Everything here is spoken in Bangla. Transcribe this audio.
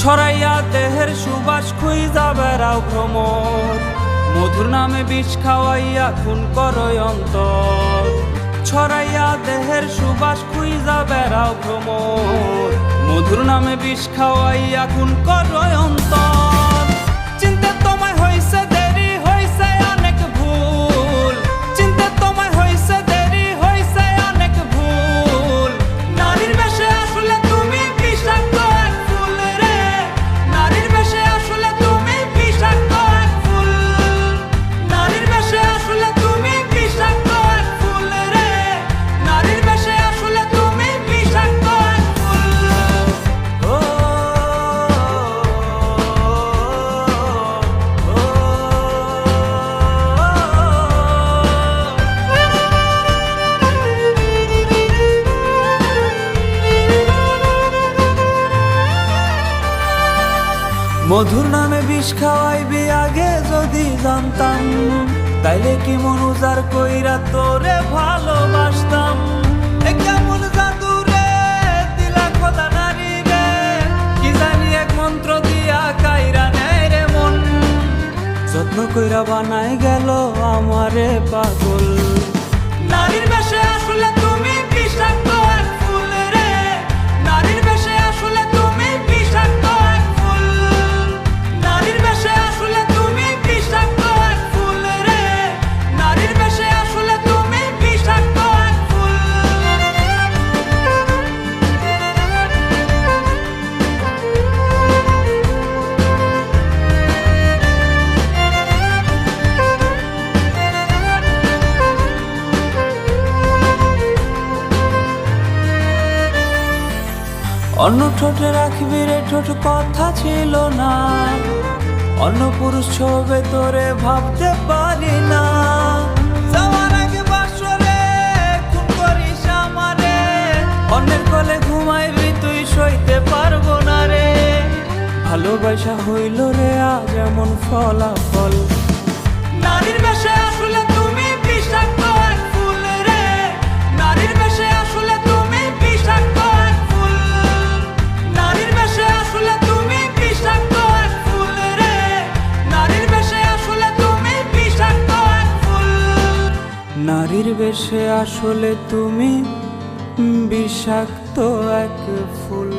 ছড়াইয়া দেহের সুবাস খুইজা বেড়াও ভ্রমর, মধুর নামে বিষ খাওয়াইয়া খুন করয় অন্তর। ছড়াইয়া দেহের সুবাস খুইজা বেড়াও ভ্রমর, মধুর নামে বিষ খাওয়াইয়া খুন করয় অন্তর। চিনতে তোমায় হইছে দেরি, হইছে অনেক ভুল, চিনতে তোমায় হইছে দেরি, হইছে অনেক ভুল। নারীর বেশে আসলে তুমি বিষাক্ত এক ফুল রে, নারীর বেশে আসলে তুমি বিষাক্ত এক ফুল। নারীর বেশে আসলে তুমি বিষাক্ত এক ফুল রে, নারীর বেশে আসলে তুমি বিষাক্ত এক ফুল। ও মধুর নামে বিষ খাওয়াইবি আগে যদি জানতাম, তাইলে কি মন উজাড় কইরা তোরে ভালোবাসতাম। এ কেমন জাদু রে দিলা খোদা নারী রে, কি জানি এক মন্ত্র দিয়া কাইরা নেয় রে মন। যত্ন কইরা বানাই গেল আমারে পাগল। নারীর বেশে আসলে তুমি বিষাক্ত এক ফুল রে, নারীর বেশে আসলে তুমি বিষাক্ত এক ফুল। নারীর বেশে আসলে তুমি বিষাক্ত এক ফুল রে, নারীর বেশে আসলে তুমি বিষাক্ত এক ফুল। অন্য ঠোঁটে রাখবি রে ঠোঁট কথা ছিল না, অন্য পুরুষ ছবে তোরে ভাবতে পারি না। যাওয়ার আগে বাসরে খুন করিস আমারে, অন্যের কোলে ঘুমাইবি তুই সইতে পারবো না রে। ভালোবাসা হইল রে আজ এমন ফলাফল। নারীর বেশে আসলে তুমি বিষাক্ত এক ফুল রে, নারীর বেশে আসলে তুমি বিষাক্ত এক ফুল। নারীর বেশে আসলে তুমি বিষাক্ত এক ফুল রে, নারীর বেশে আসলে তুমি বিষাক্ত এক ফুল। নারীর বেশে আসলে তুমি বিষাক্ত এক ফুল।